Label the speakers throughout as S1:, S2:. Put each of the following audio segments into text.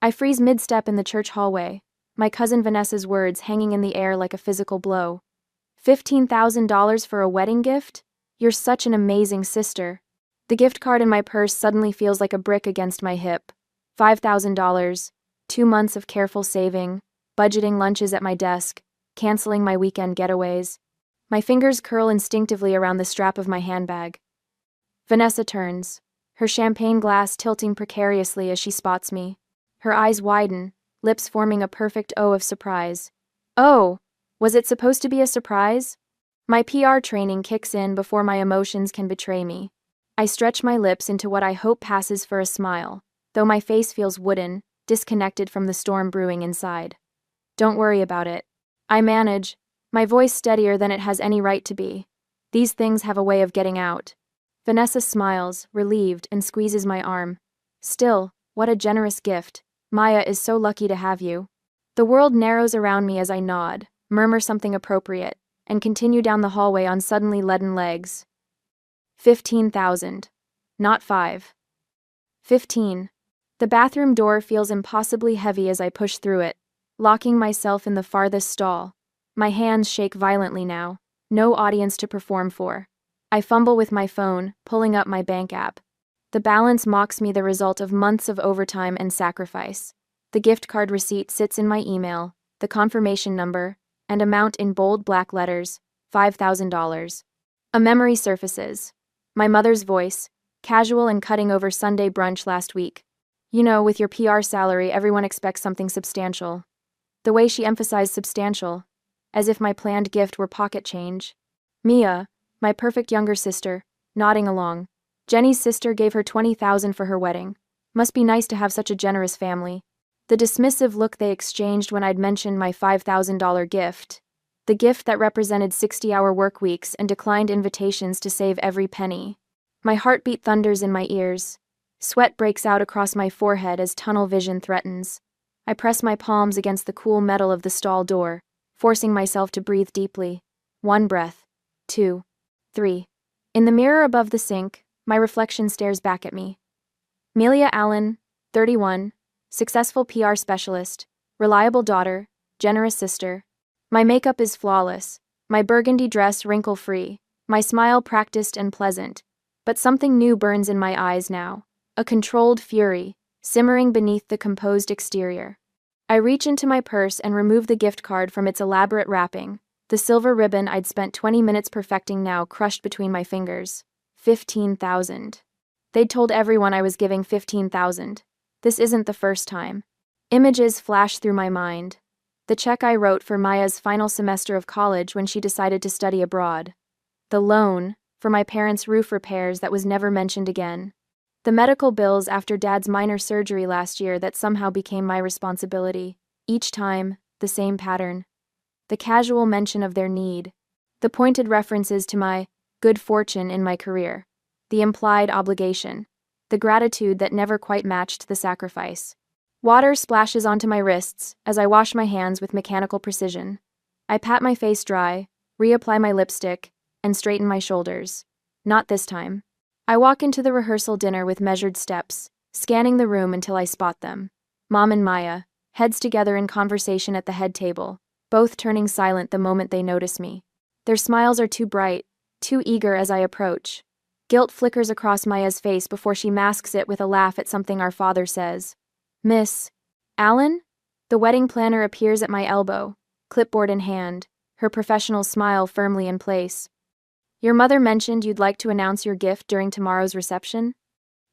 S1: I freeze mid-step in the church hallway, my cousin Vanessa's words hanging in the air like a physical blow. $15,000 for a wedding gift? You're such an amazing sister. The gift card in my purse suddenly feels like a brick against my hip. $5,000, 2 months of careful saving, budgeting lunches at my desk, canceling my weekend getaways. My fingers curl instinctively around the strap of my handbag. Vanessa turns, her champagne glass tilting precariously as she spots me. Her eyes widen, lips forming a perfect O of surprise. Oh, was it supposed to be a surprise? My PR training kicks in before my emotions can betray me. I stretch my lips into what I hope passes for a smile, though my face feels wooden, disconnected from the storm brewing inside. Don't worry about it. I manage, my voice steadier than it has any right to be. These things have a way of getting out. Vanessa smiles, relieved, and squeezes my arm. Still, what a generous gift. Maya is so lucky to have you. The world narrows around me as I nod, murmur something appropriate, and continue down the hallway on suddenly leaden legs. 15,000. Not 5. 15. The bathroom door feels impossibly heavy as I push through it, locking myself in the farthest stall. My hands shake violently now, no audience to perform for. I fumble with my phone, pulling up my bank app. The balance mocks me, the result of months of overtime and sacrifice. The gift card receipt sits in my email, the confirmation number, and amount in bold black letters, $5,000. A memory surfaces. My mother's voice, casual and cutting over Sunday brunch last week. You know, with your PR salary, everyone expects something substantial. The way she emphasized substantial, as if my planned gift were pocket change. Mia, my perfect younger sister, nodding along. Jenny's sister gave her $20,000 for her wedding. Must be nice to have such a generous family. The dismissive look they exchanged when I'd mentioned my $5,000 gift. The gift that represented 60-hour work weeks and declined invitations to save every penny. My heartbeat thunders in my ears. Sweat breaks out across my forehead as tunnel vision threatens. I press my palms against the cool metal of the stall door, forcing myself to breathe deeply. 1 breath. 2. 3. In the mirror above the sink, my reflection stares back at me. Melia Allen, 31, successful PR specialist, reliable daughter, generous sister. My makeup is flawless, my burgundy dress wrinkle-free, my smile practiced and pleasant. But something new burns in my eyes now, a controlled fury, simmering beneath the composed exterior. I reach into my purse and remove the gift card from its elaborate wrapping, the silver ribbon I'd spent 20 minutes perfecting now crushed between my fingers. 15,000. They'd told everyone I was giving 15,000. This isn't the first time. Images flash through my mind. The check I wrote for Maya's final semester of college when she decided to study abroad. The loan for my parents' roof repairs that was never mentioned again. The medical bills after Dad's minor surgery last year that somehow became my responsibility. Each time, the same pattern. The casual mention of their need. The pointed references to my good fortune in my career. The implied obligation. The gratitude that never quite matched the sacrifice. Water splashes onto my wrists as I wash my hands with mechanical precision. I pat my face dry, reapply my lipstick, and straighten my shoulders. Not this time. I walk into the rehearsal dinner with measured steps, scanning the room until I spot them. Mom and Maya, heads together in conversation at the head table, both turning silent the moment they notice me. Their smiles are too bright, too eager as I approach. Guilt flickers across Maya's face before she masks it with a laugh at something our father says. Miss Allen? The wedding planner appears at my elbow, clipboard in hand, her professional smile firmly in place. Your mother mentioned you'd like to announce your gift during tomorrow's reception?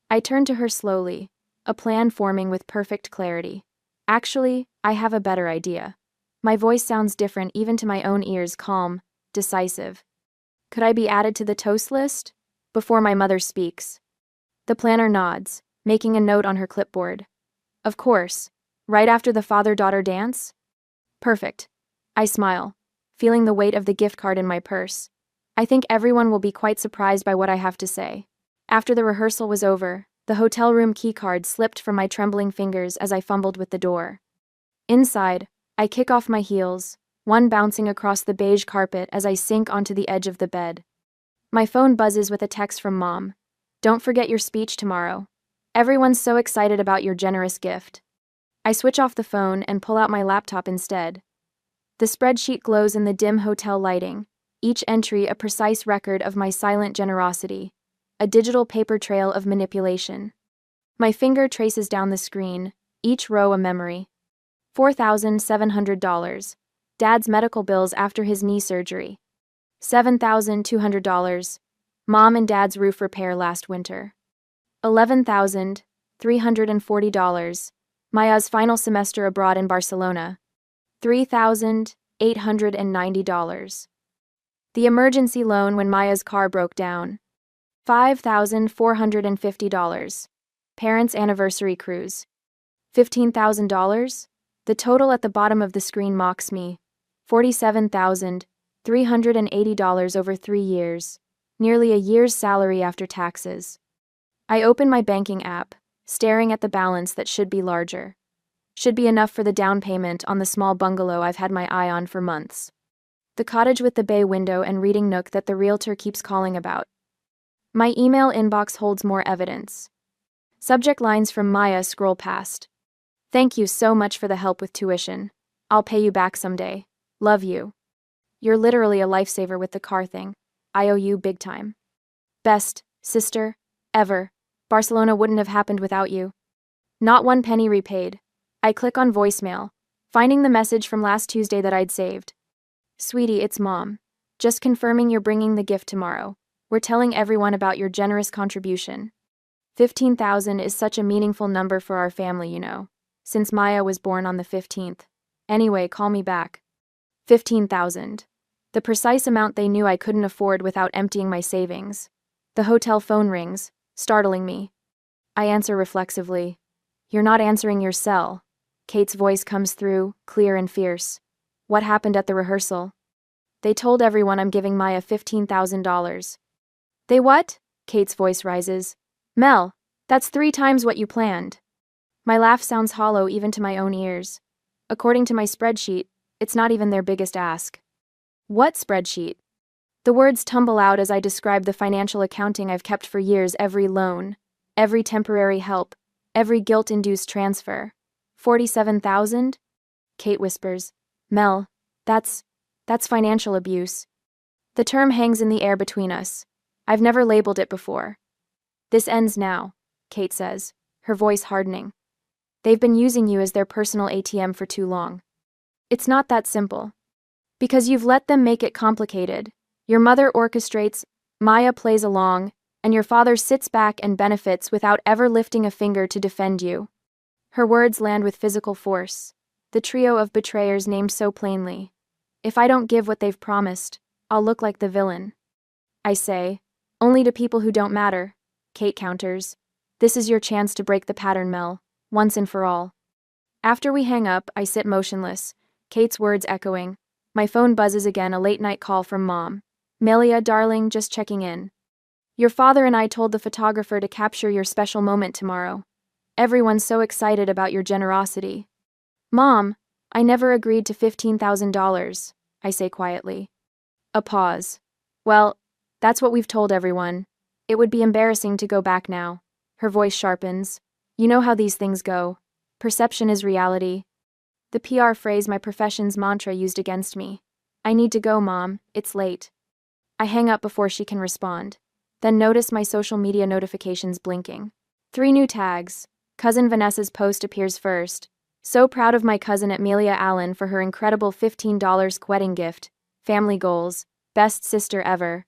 S1: I turn to her slowly, a plan forming with perfect clarity. Actually, I have a better idea. My voice sounds different even to my own ears, calm, decisive. Could I be added to the toast list? Before my mother speaks. The planner nods, making a note on her clipboard. Of course. Right after the father-daughter dance? Perfect. I smile, feeling the weight of the gift card in my purse. I think everyone will be quite surprised by what I have to say. After the rehearsal was over, the hotel room keycard slipped from my trembling fingers as I fumbled with the door. Inside, I kick off my heels, one bouncing across the beige carpet as I sink onto the edge of the bed. My phone buzzes with a text from Mom. Don't forget your speech tomorrow. Everyone's so excited about your generous gift. I switch off the phone and pull out my laptop instead. The spreadsheet glows in the dim hotel lighting, each entry a precise record of my silent generosity, a digital paper trail of manipulation. My finger traces down the screen, each row a memory. $4,700. Dad's medical bills after his knee surgery. $7,200. Mom and Dad's roof repair last winter. $11,340. Maya's final semester abroad in Barcelona. $3,890. The emergency loan when Maya's car broke down. $5,450. Parents' anniversary cruise. $15,000? The total at the bottom of the screen mocks me. $47,380 over 3 years. Nearly a year's salary after taxes. I open my banking app, staring at the balance that should be larger. Should be enough for the down payment on the small bungalow I've had my eye on for months. The cottage with the bay window and reading nook that the realtor keeps calling about. My email inbox holds more evidence. Subject lines from Maya scroll past. Thank you so much for the help with tuition. I'll pay you back someday. Love you. You're literally a lifesaver with the car thing. I owe you big time. Best, sister, ever. Barcelona wouldn't have happened without you. Not one penny repaid. I click on voicemail, finding the message from last Tuesday that I'd saved. Sweetie, it's Mom. Just confirming you're bringing the gift tomorrow. We're telling everyone about your generous contribution. 15,000 is such a meaningful number for our family, you know, since Maya was born on the 15th. Anyway, call me back. 15,000. The precise amount they knew I couldn't afford without emptying my savings. The hotel phone rings, startling me. I answer reflexively. You're not answering your cell. Kate's voice comes through, clear and fierce. What happened at the rehearsal? They told everyone I'm giving Maya $15,000. They what? Kate's voice rises. Mel, that's 3 times what you planned. My laugh sounds hollow even to my own ears. According to my spreadsheet, it's not even their biggest ask. What spreadsheet? The words tumble out as I describe the financial accounting I've kept for years, every loan, every temporary help, every guilt-induced transfer. 47,000? Kate whispers. Mel, that's financial abuse. The term hangs in the air between us. I've never labeled it before. This ends now, Kate says, her voice hardening. They've been using you as their personal ATM for too long. It's not that simple. Because you've let them make it complicated. Your mother orchestrates, Maya plays along, and your father sits back and benefits without ever lifting a finger to defend you. Her words land with physical force. The trio of betrayers named so plainly. If I don't give what they've promised, I'll look like the villain. I say, only to people who don't matter. Kate counters. This is your chance to break the pattern, Mel, once and for all. After we hang up, I sit motionless, Kate's words echoing. My phone buzzes again, a late-night call from Mom. Melia, darling, just checking in. Your father and I told the photographer to capture your special moment tomorrow. Everyone's so excited about your generosity. Mom, I never agreed to $15,000, I say quietly. A pause. Well, that's what we've told everyone. It would be embarrassing to go back now. Her voice sharpens. You know how these things go. Perception is reality. The PR phrase my profession's mantra used against me. I need to go, Mom, it's late. I hang up before she can respond. Then notice my social media notifications blinking. 3 new tags. Cousin Vanessa's post appears first. So proud of my cousin Amelia Allen for her incredible $15 wedding gift. Family goals. Best sister ever.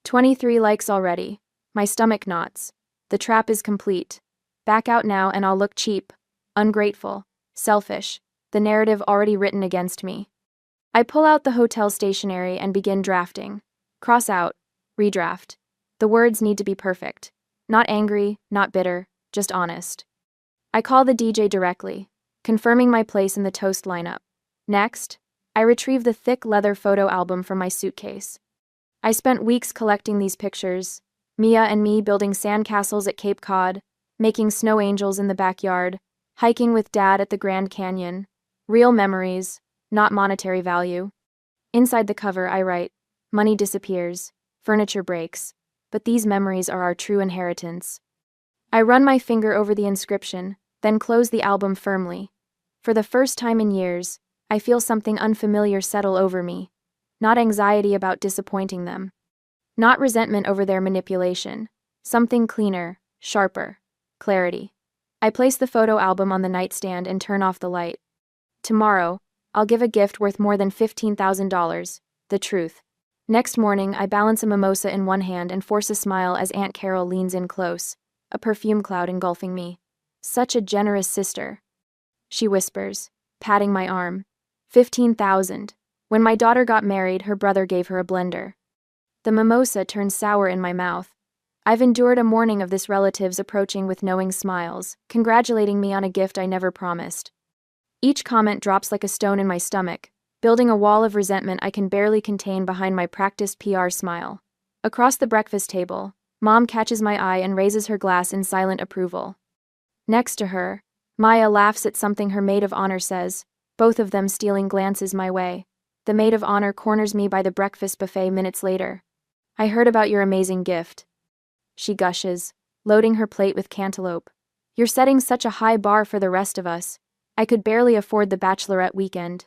S1: 23 likes already. My stomach knots. The trap is complete. Back out now and I'll look cheap. Ungrateful. Selfish. The narrative already written against me. I pull out the hotel stationery and begin drafting. Cross out. Redraft. The words need to be perfect. Not angry, not bitter, just honest. I call the DJ directly, confirming my place in the toast lineup. Next, I retrieve the thick leather photo album from my suitcase. I spent weeks collecting these pictures, Mia and me building sandcastles at Cape Cod, making snow angels in the backyard, hiking with Dad at the Grand Canyon. Real memories, not monetary value. Inside the cover, I write, money disappears, furniture breaks, but these memories are our true inheritance. I run my finger over the inscription, then close the album firmly. For the first time in years, I feel something unfamiliar settle over me. Not anxiety about disappointing them. Not resentment over their manipulation. Something cleaner, sharper. Clarity. I place the photo album on the nightstand and turn off the light. Tomorrow, I'll give a gift worth more than $15,000. The truth. Next morning, I balance a mimosa in one hand and force a smile as Aunt Carol leans in close, a perfume cloud engulfing me. Such a generous sister. She whispers, patting my arm. 15,000. When my daughter got married, her brother gave her a blender. The mimosa turns sour in my mouth. I've endured a morning of this relatives approaching with knowing smiles, congratulating me on a gift I never promised. Each comment drops like a stone in my stomach, building a wall of resentment I can barely contain behind my practiced PR smile. Across the breakfast table, Mom catches my eye and raises her glass in silent approval. Next to her, Maya laughs at something her maid of honor says, both of them stealing glances my way. The maid of honor corners me by the breakfast buffet minutes later. I heard about your amazing gift. She gushes, loading her plate with cantaloupe. You're setting such a high bar for the rest of us. I could barely afford the bachelorette weekend.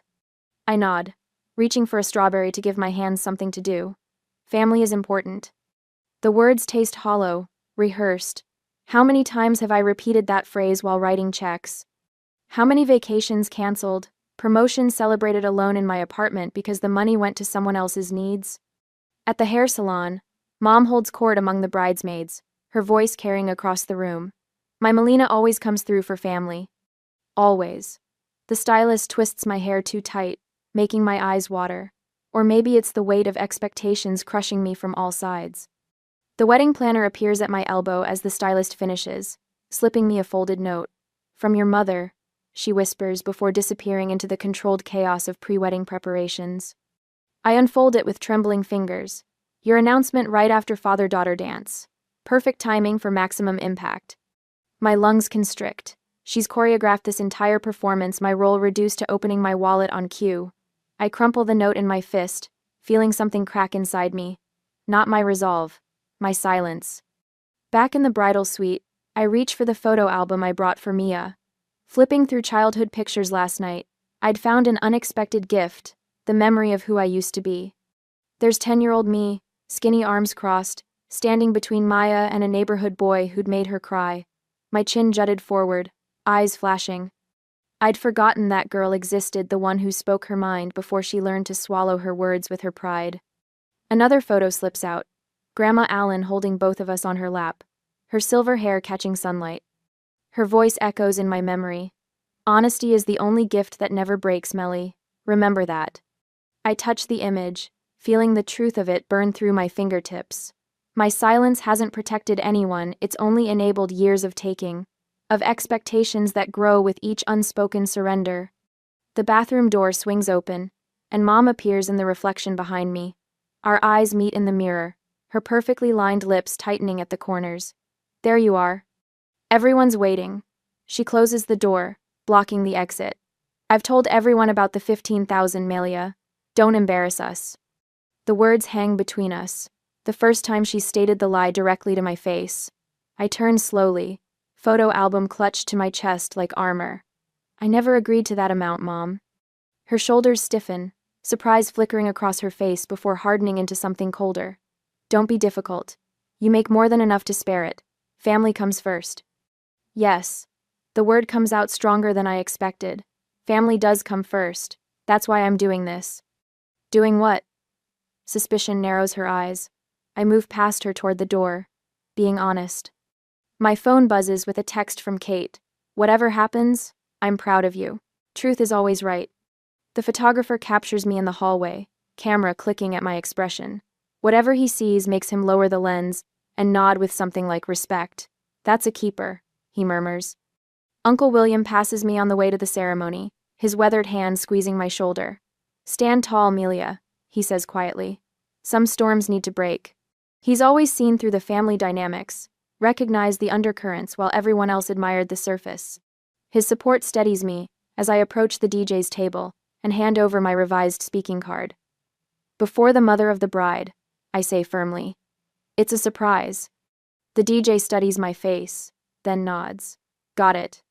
S1: I nod, reaching for a strawberry to give my hands something to do. Family is important. The words taste hollow, rehearsed. How many times have I repeated that phrase while writing checks? How many vacations canceled, promotions celebrated alone in my apartment because the money went to someone else's needs? At the hair salon, Mom holds court among the bridesmaids, her voice carrying across the room. My Melina always comes through for family. Always. The stylist twists my hair too tight, making my eyes water. Or maybe it's the weight of expectations crushing me from all sides. The wedding planner appears at my elbow as the stylist finishes, slipping me a folded note. From your mother, she whispers before disappearing into the controlled chaos of pre-wedding preparations. I unfold it with trembling fingers. Your announcement right after father-daughter dance. Perfect timing for maximum impact. My lungs constrict. She's choreographed this entire performance, my role reduced to opening my wallet on cue. I crumple the note in my fist, feeling something crack inside me. Not my resolve. My silence. Back in the bridal suite, I reach for the photo album I brought for Mia. Flipping through childhood pictures last night, I'd found an unexpected gift, the memory of who I used to be. There's 10-year-old me, skinny arms crossed, standing between Maya and a neighborhood boy who'd made her cry. My chin jutted forward, eyes flashing. I'd forgotten that girl existed, the one who spoke her mind before she learned to swallow her words with her pride. Another photo slips out, Grandma Allen holding both of us on her lap, her silver hair catching sunlight. Her voice echoes in my memory. Honesty is the only gift that never breaks, Melly. Remember that. I touch the image, feeling the truth of it burn through my fingertips. My silence hasn't protected anyone, it's only enabled years of taking, of expectations that grow with each unspoken surrender. The bathroom door swings open, and Mom appears in the reflection behind me. Our eyes meet in the mirror, her perfectly lined lips tightening at the corners. There you are. Everyone's waiting. She closes the door, blocking the exit. I've told everyone about the 15,000, Melia. Don't embarrass us. The words hang between us. The first time she stated the lie directly to my face. I turn slowly, photo album clutched to my chest like armor. I never agreed to that amount, Mom. Her shoulders stiffen, surprise flickering across her face before hardening into something colder. Don't be difficult. You make more than enough to spare it. Family comes first. Yes. The word comes out stronger than I expected. Family does come first. That's why I'm doing this. Doing what? Suspicion narrows her eyes. I move past her toward the door, being honest. My phone buzzes with a text from Kate. Whatever happens, I'm proud of you. Truth is always right. The photographer captures me in the hallway, camera clicking at my expression. Whatever he sees makes him lower the lens and nod with something like respect. That's a keeper, he murmurs. Uncle William passes me on the way to the ceremony, his weathered hand squeezing my shoulder. Stand tall, Melia, he says quietly. Some storms need to break. He's always seen through the family dynamics, recognized the undercurrents while everyone else admired the surface. His support steadies me as I approach the DJ's table and hand over my revised speaking card. Before the mother of the bride, I say firmly. It's a surprise. The DJ studies my face, then nods. Got it.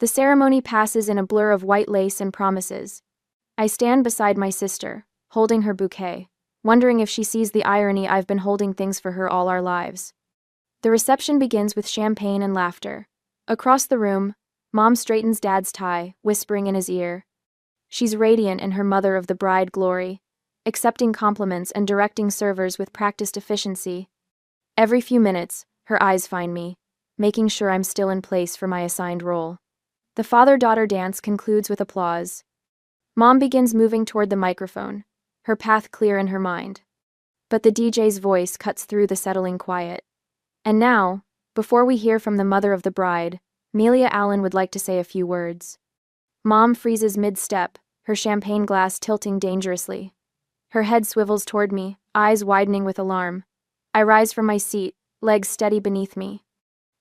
S1: The ceremony passes in a blur of white lace and promises. I stand beside my sister, holding her bouquet, wondering if she sees the irony I've been holding things for her all our lives. The reception begins with champagne and laughter. Across the room, Mom straightens Dad's tie, whispering in his ear. She's radiant in her mother of the bride glory, accepting compliments and directing servers with practiced efficiency. Every few minutes, her eyes find me, making sure I'm still in place for my assigned role. The father-daughter dance concludes with applause. Mom begins moving toward the microphone, her path clear in her mind. But the DJ's voice cuts through the settling quiet. And now, before we hear from the mother of the bride, Melia Allen would like to say a few words. Mom freezes mid-step, her champagne glass tilting dangerously. Her head swivels toward me, eyes widening with alarm. I rise from my seat, legs steady beneath me.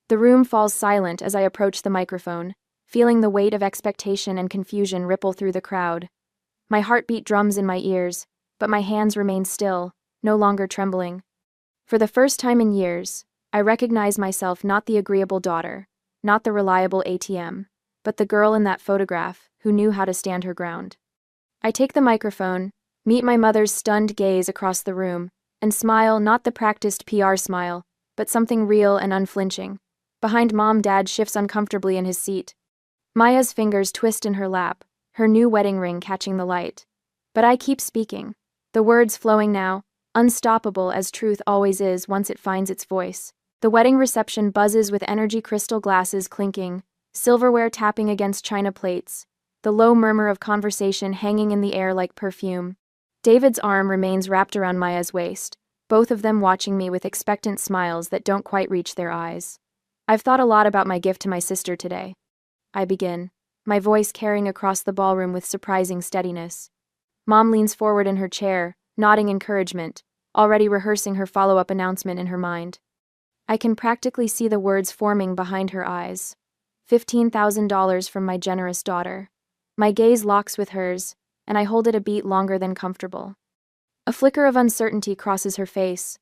S1: The room falls silent as I approach the microphone, feeling the weight of expectation and confusion ripple through the crowd. My heartbeat drums in my ears, but my hands remain still, no longer trembling. For the first time in years, I recognize myself not the agreeable daughter, not the reliable ATM, but the girl in that photograph who knew how to stand her ground. I take the microphone, meet my mother's stunned gaze across the room, and smile, not the practiced PR smile, but something real and unflinching. Behind Mom, Dad shifts uncomfortably in his seat. Maya's fingers twist in her lap, her new wedding ring catching the light. But I keep speaking, the words flowing now, unstoppable as truth always is once it finds its voice. The wedding reception buzzes with energy, crystal glasses clinking, silverware tapping against china plates, the low murmur of conversation hanging in the air like perfume. David's arm remains wrapped around Maya's waist, both of them watching me with expectant smiles that don't quite reach their eyes. I've thought a lot about my gift to my sister today. I begin, my voice carrying across the ballroom with surprising steadiness. Mom leans forward in her chair, nodding encouragement, already rehearsing her follow-up announcement in her mind. I can practically see the words forming behind her eyes. $15,000 from my generous daughter. My gaze locks with hers, and I hold it a beat longer than comfortable. A flicker of uncertainty crosses her face.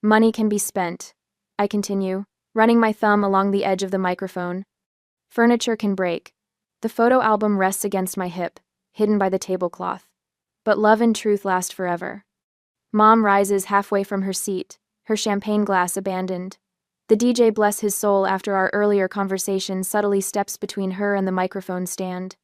S1: Money can be spent, I continue, running my thumb along the edge of the microphone. Furniture can break. The photo album rests against my hip, hidden by the tablecloth. But love and truth last forever. Mom rises halfway from her seat, her champagne glass abandoned. The DJ, bless his soul, after our earlier conversation, subtly steps between her and the microphone stand.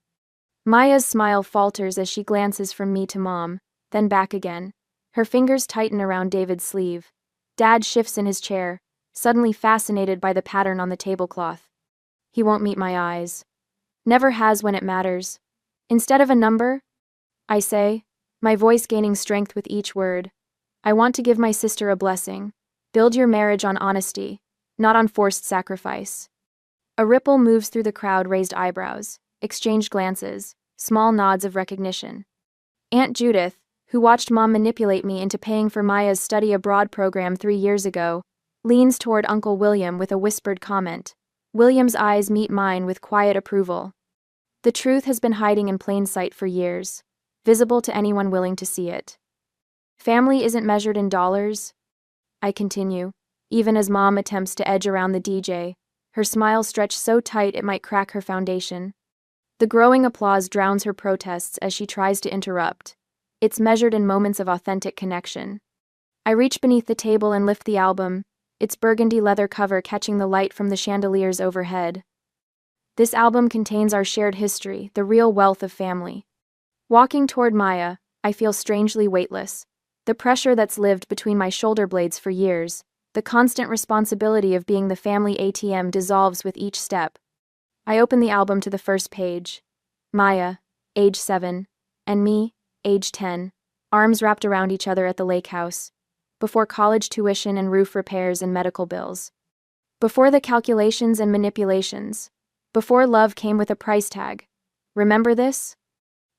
S1: Maya's smile falters as she glances from me to Mom, then back again. Her fingers tighten around David's sleeve. Dad shifts in his chair, suddenly fascinated by the pattern on the tablecloth. He won't meet my eyes. Never has when it matters. Instead of a number, I say, my voice gaining strength with each word, I want to give my sister a blessing. Build your marriage on honesty, not on forced sacrifice. A ripple moves through the crowd, raised eyebrows, exchanged glances, small nods of recognition. Aunt Judith, who watched Mom manipulate me into paying for Maya's study abroad program 3 years ago, leans toward Uncle William with a whispered comment. William's eyes meet mine with quiet approval. The truth has been hiding in plain sight for years, visible to anyone willing to see it. Family isn't measured in dollars, I continue, even as Mom attempts to edge around the DJ, her smile stretched so tight it might crack her foundation. The growing applause drowns her protests as she tries to interrupt. It's measured in moments of authentic connection. I reach beneath the table and lift the album, its burgundy leather cover catching the light from the chandeliers overhead. This album contains our shared history, the real wealth of family. Walking toward Maya, I feel strangely weightless. The pressure that's lived between my shoulder blades for years, the constant responsibility of being the family ATM dissolves with each step. I open the album to the first page. Maya, age 7, and me, age 10, arms wrapped around each other at the lake house. Before college tuition and roof repairs and medical bills. Before the calculations and manipulations. Before love came with a price tag. Remember this?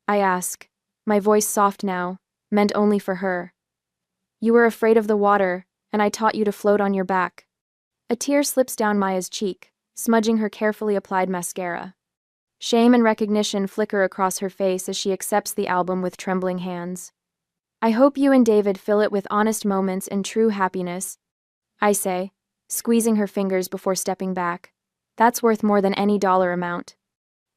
S1: I ask, my voice soft now, meant only for her. You were afraid of the water, and I taught you to float on your back. A tear slips down Maya's cheek, smudging her carefully applied mascara. Shame and recognition flicker across her face as she accepts the album with trembling hands. I hope you and David fill it with honest moments and true happiness, I say, squeezing her fingers before stepping back. That's worth more than any dollar amount.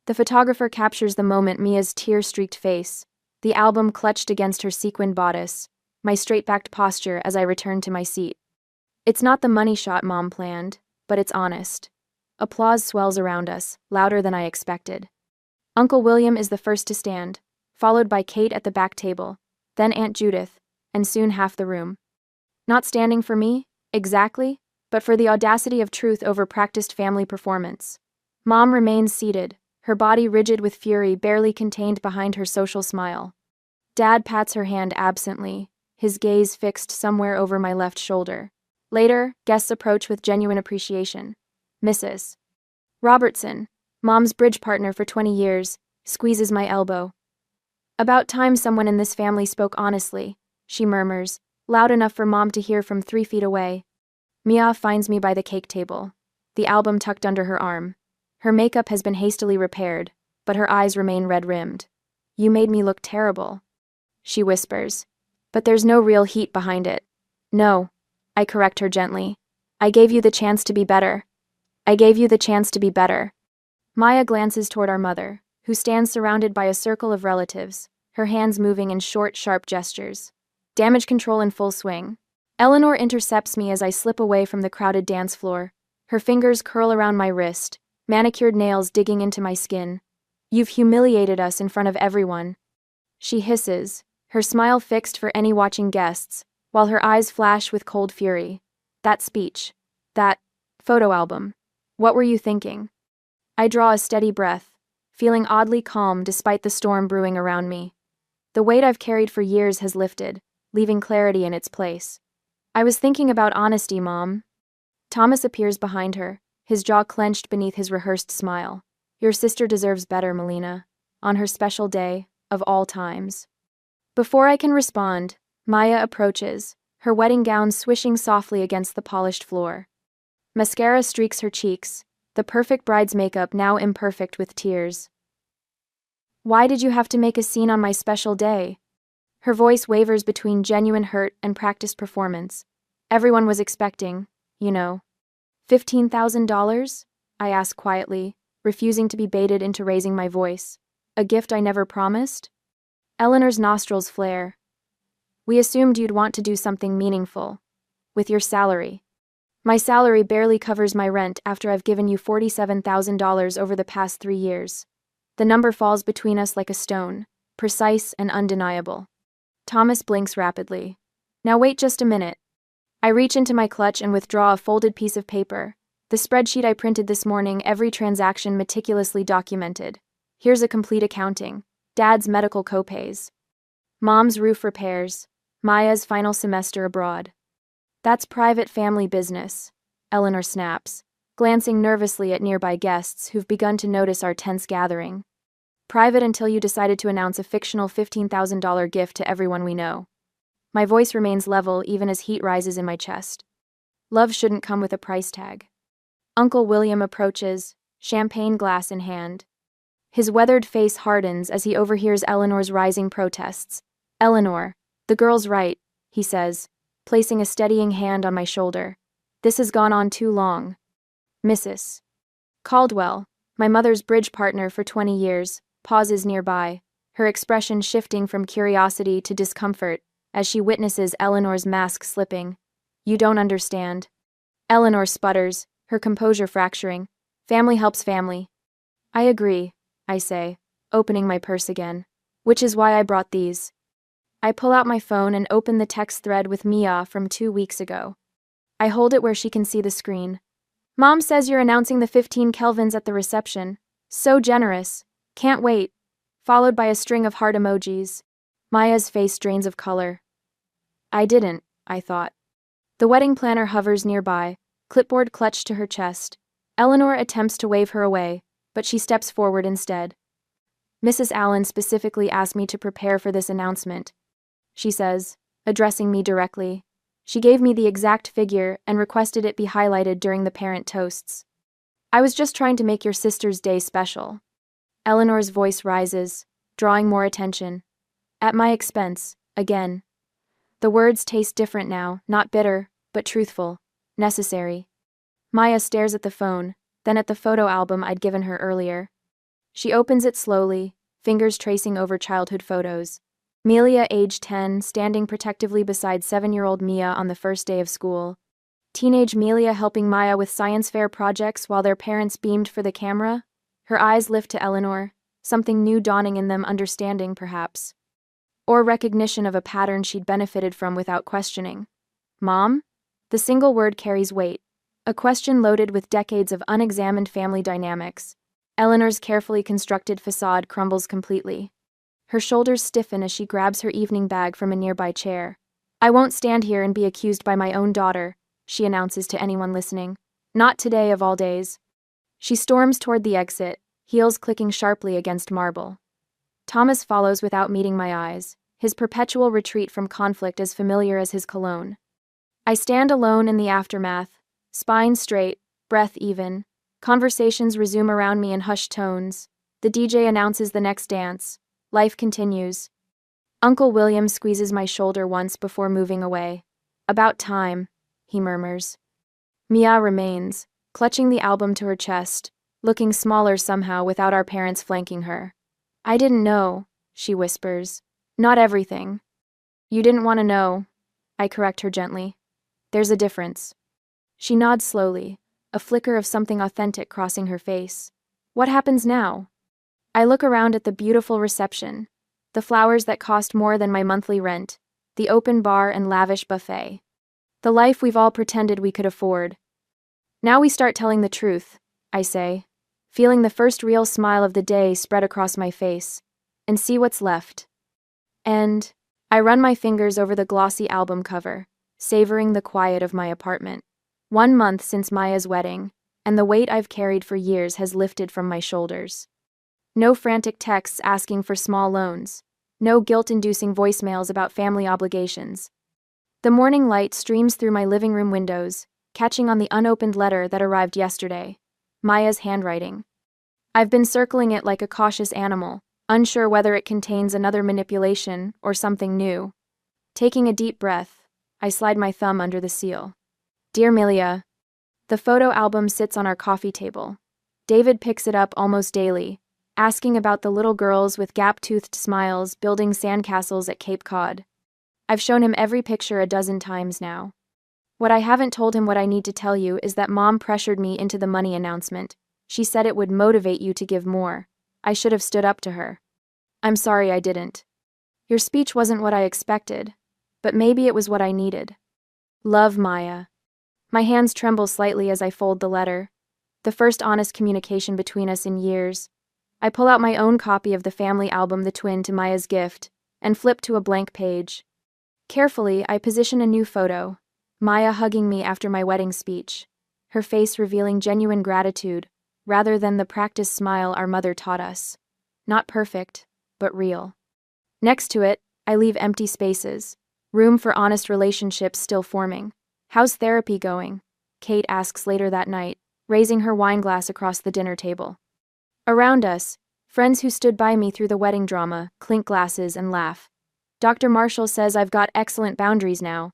S1: The photographer captures the moment, Mia's tear-streaked face, the album clutched against her sequined bodice, my straight-backed posture as I return to my seat. It's not the money shot Mom planned, but it's honest. Applause swells around us, louder than I expected. Uncle William is the first to stand, followed by Kate at the back table, then Aunt Judith, and soon half the room. Not standing for me, exactly, but for the audacity of truth over practiced family performance. Mom remains seated, her body rigid with fury barely contained behind her social smile. Dad pats her hand absently, his gaze fixed somewhere over my left shoulder. Later, guests approach with genuine appreciation. Mrs. Robertson, Mom's bridge partner for 20 years, squeezes my elbow. About time someone in this family spoke honestly, she murmurs, loud enough for Mom to hear from 3 feet away. Mia finds me by the cake table, the album tucked under her arm. Her makeup has been hastily repaired, but her eyes remain red-rimmed. "You made me look terrible," she whispers. "But there's no real heat behind it." "No," I correct her gently. "I gave you the chance to be better. I gave you the chance to be better." Maya glances toward our mother, who stands surrounded by a circle of relatives, her hands moving in short, sharp gestures. Damage control in full swing. Eleanor intercepts me as I slip away from the crowded dance floor. Her fingers curl around my wrist, manicured nails digging into my skin. "You've humiliated us in front of everyone," she hisses, her smile fixed for any watching guests, while her eyes flash with cold fury. "That speech. That photo album. What were you thinking?" I draw a steady breath, feeling oddly calm despite the storm brewing around me. The weight I've carried for years has lifted, leaving clarity in its place. "I was thinking about honesty, Mom." Thomas appears behind her, his jaw clenched beneath his rehearsed smile. "Your sister deserves better, Melina. On her special day, of all times." Before I can respond, Maya approaches, her wedding gown swishing softly against the polished floor. Mascara streaks her cheeks, the perfect bride's makeup now imperfect with tears. "Why did you have to make a scene on my special day?" Her voice wavers between genuine hurt and practiced performance. "Everyone was expecting, you know." $15,000? I ask quietly, refusing to be baited into raising my voice. "A gift I never promised?" Eleanor's nostrils flare. "We assumed you'd want to do something meaningful. With your salary." "My salary barely covers my rent after I've given you $47,000 over the past 3 years. The number falls between us like a stone, precise and undeniable. Thomas blinks rapidly. "Now wait just a minute." I reach into my clutch and withdraw a folded piece of paper, the spreadsheet I printed this morning, every transaction meticulously documented. Here's a complete accounting. Dad's medical copays. Mom's roof repairs. Maya's final semester abroad. "That's private family business," Eleanor snaps, glancing nervously at nearby guests who've begun to notice our tense gathering. "Private until you decided to announce a fictional $15,000 gift to everyone we know." My voice remains level even as heat rises in my chest. Love shouldn't come with a price tag. Uncle William approaches, champagne glass in hand. His weathered face hardens as he overhears Eleanor's rising protests. "Eleanor, the girl's right," he says, placing a steadying hand on my shoulder. "This has gone on too long." Mrs. Caldwell, my mother's bridge partner for 20 years, pauses nearby, her expression shifting from curiosity to discomfort as she witnesses Eleanor's mask slipping. "You don't understand." Eleanor sputters, her composure fracturing. "Family helps family." "I agree," I say, opening my purse again. "Which is why I brought these." I pull out my phone and open the text thread with Mia from 2 weeks ago. I hold it where she can see the screen. "Mom says you're announcing the 15 kelvins at the reception. So generous. Can't wait." Followed by a string of heart emojis. Maya's face drains of color. I didn't, I thought. The wedding planner hovers nearby, clipboard clutched to her chest. Eleanor attempts to wave her away, but she steps forward instead. "Mrs. Allen specifically asked me to prepare for this announcement," she says, addressing me directly. "She gave me the exact figure and requested it be highlighted during the parent toasts. I was just trying to make your sister's day special." Eleanor's voice rises, drawing more attention. "At my expense, again." The words taste different now, not bitter, but truthful, necessary. Maya stares at the phone, then at the photo album I'd given her earlier. She opens it slowly, fingers tracing over childhood photos. Melia, age 10, standing protectively beside 7-year-old Mia on the first day of school. Teenage Melia helping Maya with science fair projects while their parents beamed for the camera. Her eyes lift to Eleanor, something new dawning in them, understanding, perhaps. Or recognition of a pattern she'd benefited from without questioning. Mom? The single word carries weight. A question loaded with decades of unexamined family dynamics. Eleanor's carefully constructed facade crumbles completely. Her shoulders stiffen as she grabs her evening bag from a nearby chair. I won't stand here and be accused by my own daughter, she announces to anyone listening. Not today of all days. She storms toward the exit, heels clicking sharply against marble. Thomas follows without meeting my eyes, his perpetual retreat from conflict as familiar as his cologne. I stand alone in the aftermath, spine straight, breath even. Conversations resume around me in hushed tones. The DJ announces the next dance. Life continues. Uncle William squeezes my shoulder once before moving away. About time, he murmurs. Mia remains, clutching the album to her chest, looking smaller somehow without our parents flanking her. I didn't know, she whispers. Not everything. You didn't want to know, I correct her gently. There's a difference. She nods slowly, a flicker of something authentic crossing her face. What happens now? I look around at the beautiful reception, the flowers that cost more than my monthly rent, the open bar and lavish buffet. The life we've all pretended we could afford. Now we start telling the truth, I say, feeling the first real smile of the day spread across my face, and see what's left. And I run my fingers over the glossy album cover, savoring the quiet of my apartment. 1 month since Maya's wedding, and the weight I've carried for years has lifted from my shoulders. No frantic texts asking for small loans. No guilt-inducing voicemails about family obligations. The morning light streams through my living room windows, catching on the unopened letter that arrived yesterday. Maya's handwriting. I've been circling it like a cautious animal, unsure whether it contains another manipulation or something new. Taking a deep breath, I slide my thumb under the seal. Dear Melia. The photo album sits on our coffee table. David picks it up almost daily, asking about the little girls with gap-toothed smiles building sandcastles at Cape Cod. I've shown him every picture a dozen times now. What I haven't told him what I need to tell you is that Mom pressured me into the money announcement. She said it would motivate you to give more. I should have stood up to her. I'm sorry I didn't. Your speech wasn't what I expected, but maybe it was what I needed. Love, Maya. My hands tremble slightly as I fold the letter. The first honest communication between us in years. I pull out my own copy of the family album, the twin to Maya's gift, and flip to a blank page. Carefully, I position a new photo, Maya hugging me after my wedding speech, her face revealing genuine gratitude, rather than the practiced smile our mother taught us. Not perfect, but real. Next to it, I leave empty spaces, room for honest relationships still forming. How's therapy going? Kate asks later that night, raising her wine glass across the dinner table. Around us, friends who stood by me through the wedding drama clink glasses and laugh. Dr. Marshall says I've got excellent boundaries now.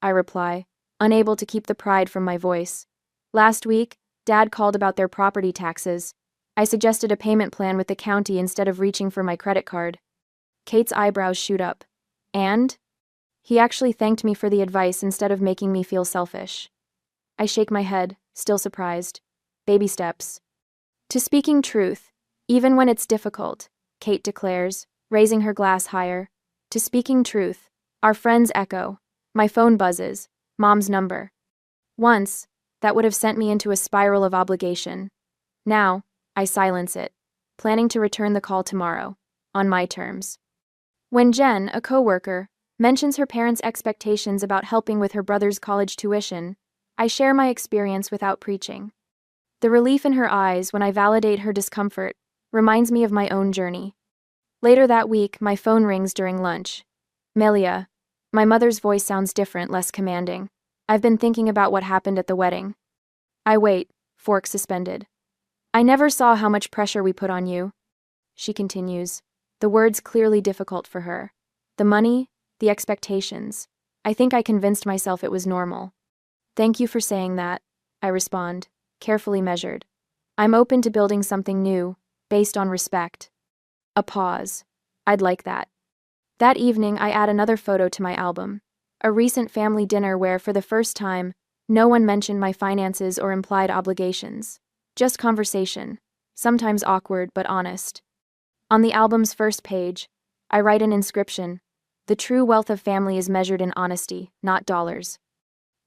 S1: I reply, unable to keep the pride from my voice. Last week, Dad called about their property taxes. I suggested a payment plan with the county instead of reaching for my credit card. Kate's eyebrows shoot up. And? He actually thanked me for the advice instead of making me feel selfish. I shake my head, still surprised. Baby steps. To speaking truth, even when it's difficult, Kate declares, raising her glass higher. To speaking truth, our friends echo. My phone buzzes. Mom's number. Once, that would have sent me into a spiral of obligation. Now, I silence it, planning to return the call tomorrow, on my terms. When Jen, a coworker, mentions her parents' expectations about helping with her brother's college tuition, I share my experience without preaching. The relief in her eyes when I validate her discomfort reminds me of my own journey. Later that week, my phone rings during lunch. Melia. My mother's voice sounds different, less commanding. I've been thinking about what happened at the wedding. I wait, fork suspended. I never saw how much pressure we put on you. She continues, the words clearly difficult for her. The money, the expectations. I think I convinced myself it was normal. Thank you for saying that, I respond, carefully measured. I'm open to building something new, based on respect. A pause. I'd like that. That evening, I add another photo to my album. A recent family dinner where, for the first time, no one mentioned my finances or implied obligations. Just conversation, sometimes awkward but honest. On the album's first page, I write an inscription: "The true wealth of family is measured in honesty, not dollars."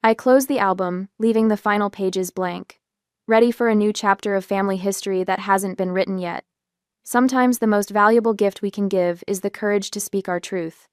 S1: I close the album, leaving the final pages blank, ready for a new chapter of family history that hasn't been written yet. Sometimes the most valuable gift we can give is the courage to speak our truth.